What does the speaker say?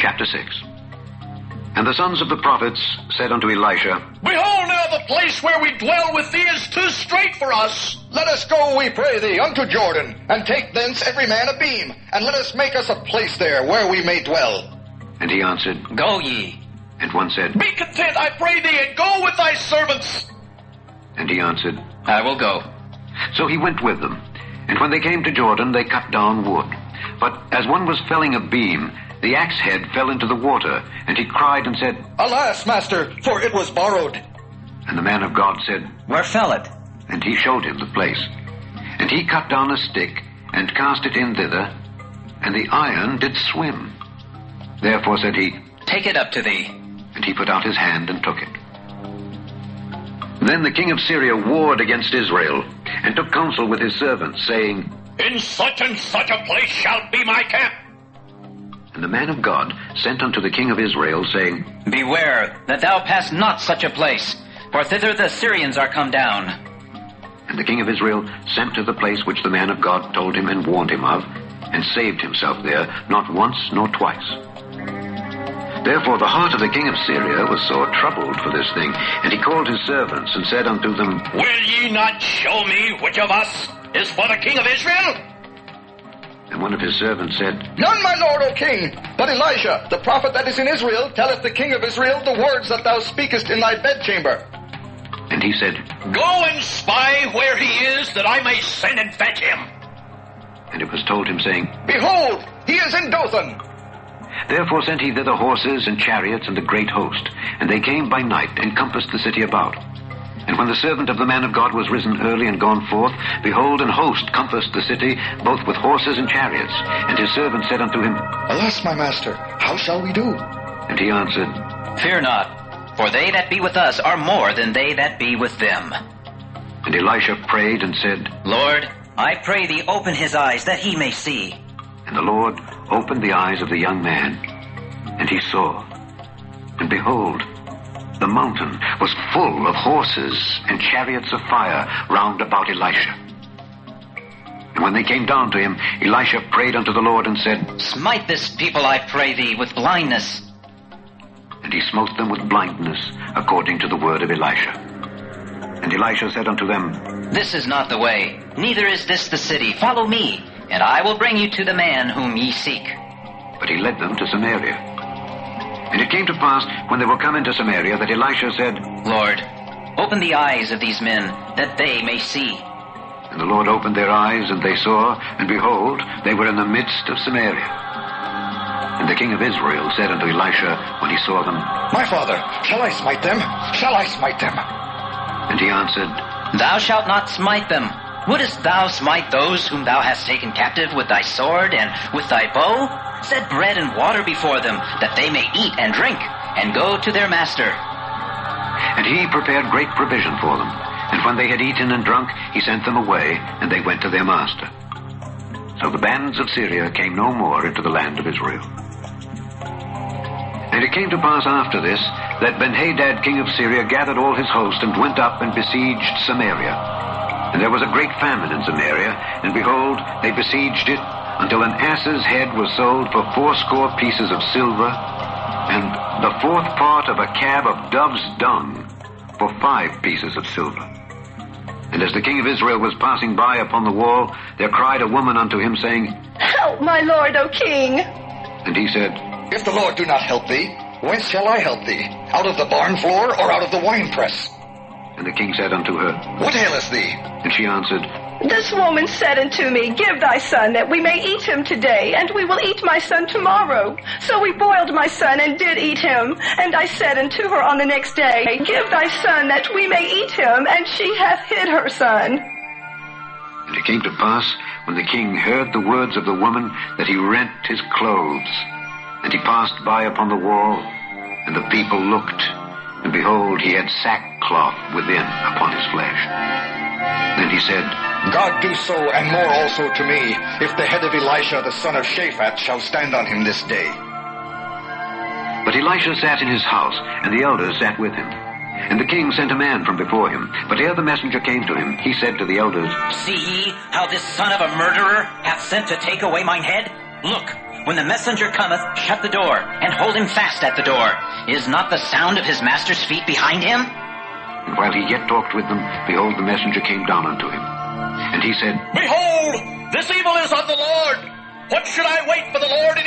Chapter 6. And the sons of the prophets said unto Elisha, Behold, now the place where we dwell with thee is too strait for us. Let us go, we pray thee, unto Jordan, and take thence every man a beam, and let us make us a place there where we may dwell. And he answered, Go ye. And one said, Be content, I pray thee, and go with thy servants. And he answered, I will go. So he went with them. And when they came to Jordan, they cut down wood. But as one was felling a beam, the axe head fell into the water, and he cried and said, Alas, master, for it was borrowed. And the man of God said, Where fell it? And he showed him the place. And he cut down a stick, and cast it in thither, and the iron did swim. Therefore said he, Take it up to thee. And he put out his hand and took it. Then the king of Syria warred against Israel, and took counsel with his servants, saying, In such and such a place shall be my camp. And the man of God sent unto the king of Israel, saying, Beware that thou pass not such a place, for thither the Syrians are come down. And the king of Israel sent to the place which the man of God told him and warned him of, and saved himself there, not once nor twice. Therefore the heart of the king of Syria was sore troubled for this thing, and he called his servants, and said unto them, Will ye not show me which of us is for the king of Israel? And one of his servants said, None, my lord, O king, but Elisha, the prophet that is in Israel, telleth the king of Israel the words that thou speakest in thy bedchamber. And he said, Go and spy where he is, that I may send and fetch him. And it was told him, saying, Behold, he is in Dothan. Therefore sent he thither horses and chariots and a great host. And they came by night, and compassed the city about. And when the servant of the man of God was risen early and gone forth, behold, an host compassed the city, both with horses and chariots. And his servant said unto him, Alas, my master, how shall we do? And he answered, Fear not, for they that be with us are more than they that be with them. And Elisha prayed and said, Lord, I pray thee, open his eyes, that he may see. And the Lord opened the eyes of the young man, and he saw. And behold, the mountain was full of horses and chariots of fire round about Elisha. And when they came down to him, Elisha prayed unto the Lord and said, Smite this people, I pray thee, with blindness. And he smote them with blindness, according to the word of Elisha. And Elisha said unto them, This is not the way, neither is this the city. Follow me, and I will bring you to the man whom ye seek. But he led them to Samaria. And it came to pass, when they were come into Samaria, that Elisha said, Lord, open the eyes of these men, that they may see. And the Lord opened their eyes, and they saw, and behold, they were in the midst of Samaria. And the king of Israel said unto Elisha, when he saw them, My father, shall I smite them? Shall I smite them? And he answered, Thou shalt not smite them. Wouldest thou smite those whom thou hast taken captive with thy sword and with thy bow? Set bread and water before them, that they may eat and drink, and go to their master. And he prepared great provision for them. And when they had eaten and drunk, he sent them away, and they went to their master. So the bands of Syria came no more into the land of Israel. And it came to pass after this, that Benhadad king of Syria gathered all his host, and went up and besieged Samaria. And there was a great famine in Samaria, and behold, they besieged it, until an ass's head was sold for 80 pieces of silver, and the 4th part of a cab of dove's dung for 5 pieces of silver. And as the king of Israel was passing by upon the wall, there cried a woman unto him, saying, Help, my lord, O king. And he said, If the Lord do not help thee, whence shall I help thee? Out of the barn floor, or out of the winepress? And the king said unto her, What aileth thee? And she answered, This woman said unto me, Give thy son, that we may eat him today, and we will eat my son tomorrow. So we boiled my son, and did eat him. And I said unto her on the next day, Give thy son, that we may eat him. And she hath hid her son. And it came to pass, when the king heard the words of the woman, that he rent his clothes. And he passed by upon the wall, and the people looked, and behold, he had sackcloth within upon his flesh. Then he said, God do so, and more also to me, if the head of Elisha the son of Shaphat shall stand on him this day. But Elisha sat in his house, and the elders sat with him. And the king sent a man from before him. But ere the messenger came to him, he said to the elders, See ye how this son of a murderer hath sent to take away mine head? Look, when the messenger cometh, shut the door, and hold him fast at the door. Is not the sound of his master's feet behind him? And while he yet talked with them, behold, the messenger came down unto him. And he said, Behold, this evil is of the Lord. What should I wait for the Lord